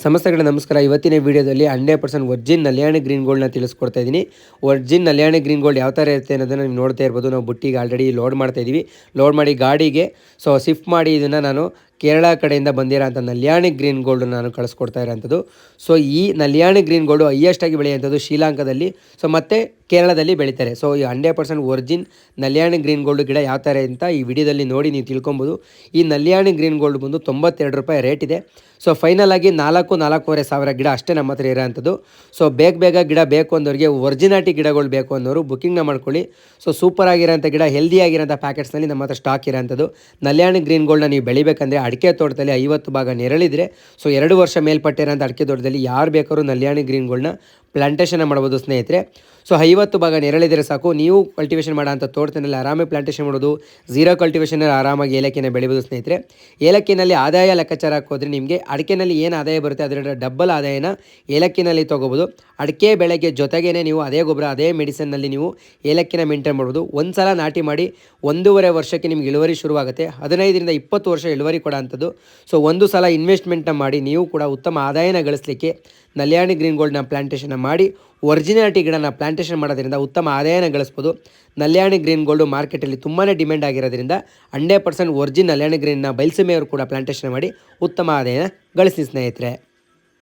ಸಮಸ್ತ ಕಡೆ ನಮಸ್ಕಾರ. ಇವತ್ತಿನ ವಿಡಿಯೋದಲ್ಲಿ 100% ವರ್ಜಿನ್ ನಲ್ಯಾಣಿ ಗ್ರೀನ್ ಗೋಲ್ಡ್ನ ತಿಳಿಸ್ಕೊಡ್ತಾ ಇದ್ದೀನಿ. ವರ್ಜಿನ್ ನಲ್ಯಾಣಿ ಗ್ರೀನ್ ಗೋಲ್ಡ್ ಯಾವ ಥರ ಇರುತ್ತೆ ಅನ್ನೋದನ್ನು ನೀವು ನೋಡ್ತಾ ಇರ್ಬೋದು. ನಾವು ಬುಟ್ಟಿಗೆ ಆಲ್ರೆಡಿ ಲೋಡ್ ಮಾಡ್ತಾ ಇದ್ದೀವಿ. ಲೋಡ್ ಮಾಡಿ ಗಾಡಿಗೆ ಶಿಫ್ಟ್ ಮಾಡಿ ಇದನ್ನು ನಾನು ಕೇರಳ ಕಡೆಯಿಂದ ಬಂದಿರೋಂಥ ನಲ್ಯಾಣಿ ಗ್ರೀನ್ ಗೋಲ್ಡ್ ನಾನು ಕಳಿಸ್ಕೊಡ್ತಾ ಇರೋಂಥದ್ದು. ಈ ನಲ್ಯಾಣಿ ಗ್ರೀನ್ ಗೋಲ್ಡು ಹೈಯೆಸ್ಟ್ ಆಗಿ ಬೆಳೆಯುವಂಥದ್ದು ಶ್ರೀಲಂಕಾದಲ್ಲಿ ಮತ್ತು ಕೇರಳದಲ್ಲಿ ಬೆಳೀತಾರೆ. ಈ 100% ವರ್ಜಿನ್ ನಲ್ಯಾಣಿ ಗ್ರೀನ್ ಗೋಲ್ಡ್ ಗಿಡ ಯಾವ ಥರ ಅಂತ ಈ ವಿಡಿಯೋದಲ್ಲಿ ನೋಡಿ ನೀವು ತಿಳ್ಕೊಬೋದು. ಈ ನಲ್ಯಾಣಿ ಗ್ರೀನ್ ಗೋಲ್ಡ್ ಬಂದು 92 ರೂಪಾಯಿ ರೇಟ್ ಇದೆ. ಫೈನಲ್ ಆಗಿ 4,000-4,500 ಸಾವಿರ ಗಿಡ ಅಷ್ಟೇ ನಮ್ಮ ಹತ್ರ ಇರೋಂಥದ್ದು. ಬೇಗ ಗಿಡ ಬೇಕು ಅಂದವ್ರಿಗೆ ಒರಿಜಿನಾಲಿಟಿ ಗಿಡಗಳು ಬೇಕು ಅನ್ನೋರು ಬುಕ್ಕಿಂಗ್ನ ಮಾಡ್ಕೊಳ್ಳಿ. ಸೂಪರ್ ಆಗಿರೋಂಥ ಗಿಡ, ಹೆಲ್ದಿ ಆಗಿರೋಂಥ ಪ್ಯಾಕೆಟ್ಸ್ನಲ್ಲಿ ನಮ್ಮ ಹತ್ರ ಸ್ಟಾಕ್ ಇರೋಂಥದ್ದು. ನಲ್ಯಾಣಿ ಗ್ರೀನ್ ಗೋಲ್ಡ್ನ ನೀವು ಬೆಳಿಬೇಕಂದ್ರೆ ಅಡಿಕೆ ತೋಟದಲ್ಲಿ 50 ಭಾಗ ನೆರಳಿದ್ರೆ 2 ವರ್ಷ ಮೇಲ್ಪಟ್ಟಿರೋಂಥ ಅಡಿಕೆ ತೋಟದಲ್ಲಿ ಯಾರು ಬೇಕಾದ್ರೂ ನಲ್ಯಾಣಿ ಗ್ರೀನ್ ಗೋಲ್ಡ್ನ ಪ್ಲಾಂಟೇಷನ್ ಮಾಡ್ಬೋದು ಸ್ನೇಹಿತರೆ. 50 ಭಾಗ ನೆರಳಿದ್ರೆ ಸಾಕು. ನೀವು ಕಲ್ಟಿವೇಷನ್ ಮಾಡೋಂಥ ತೋಟದಲ್ಲಿ ಆರಾಮಾಗಿ ಪ್ಲಾಂಟೇಷನ್ ಮಾಡೋದು. ಝೀರೋ ಕಲ್ಟಿವೇಷನಲ್ಲಿ ಆರಾಮಾಗಿ ಏಲಕ್ಕಿನ ಬೆಳಿಬೋದು ಸ್ನೇಹಿತರೆ. ಏಲಕ್ಕಿನಲ್ಲಿ ಆದಾಯ ಲೆಕ್ಕಾಚಾರ ಹಾಕೋದ್ರೆ ನಿಮಗೆ ಅಡಿಕೆನಲ್ಲಿ ಏನು ಆದಾಯ ಬರುತ್ತೆ ಅದರ ಡಬ್ಬಲ್ ಆದಾಯನ ಏಲಕ್ಕಿನಲ್ಲಿ ತೊಗೋಬೋದು. ಅಡಿಕೆ ಬೆಳೆಗೆ ಜೊತೆಗೇ ನೀವು ಅದೇ ಗೊಬ್ಬರ, ಅದೇ ಮೆಡಿಸನ್ನಲ್ಲಿ ನೀವು ಏಲಕ್ಕಿನ ಮೇಂಟೈನ್ ಮಾಡ್ಬೋದು. ಒಂದು ಸಲ ನಾಟಿ ಮಾಡಿ 1.5 ವರ್ಷಕ್ಕೆ ನಿಮ್ಗೆ ಇಳುವರಿ ಶುರುವಾಗುತ್ತೆ. 15ರಿಂದ 20 ವರ್ಷ ಇಳುವರಿ ಕೊಡೋ ಅಂಥದ್ದು. ಒಂದು ಸಲ ಇನ್ವೆಸ್ಟ್ಮೆಂಟ್ನ ಮಾಡಿ ನೀವು ಕೂಡ ಉತ್ತಮ ಆದಾಯನ ಗಳಿಸಲಿಕ್ಕೆ ನಲ್ಯಾಣಿ ಗ್ರೀನ್ ಗೋಲ್ಡ್ನ ಪ್ಲಾಂಟೇಷನ್ ಮಾಡಿ ಒರಿಜಿನಾಲಿಟಿ ಗಿಡನ ಪ್ಲಾಂಟೇಷನ್ ಮಾಡೋದ್ರಿಂದ ಉತ್ತಮ ಆದಾಯನ ಗಳಿಸ್ಬೋದು. ನಲ್ಯಾಣಿ ಗ್ರೀನ್ ಗೋಲ್ಡು ಮಾರ್ಕೆಟಲ್ಲಿ ತುಂಬಾ ಡಿಮ್ಯಾಂಡ್ ಆಗಿರೋದ್ರಿಂದ 100% ವರ್ಜಿನ್ ನಲ್ಯಾಣಿ ಗ್ರೀನ್ನ ಬಯಲುಸೀಮೆಯವರು ಕೂಡ ಪ್ಲಾಂಟೇಷನ್ ಮಾಡಿ ಉತ್ತಮ ಆದಾಯನ ಗಳಿಸಿ ಸ್ನೇಹಿತರೆ.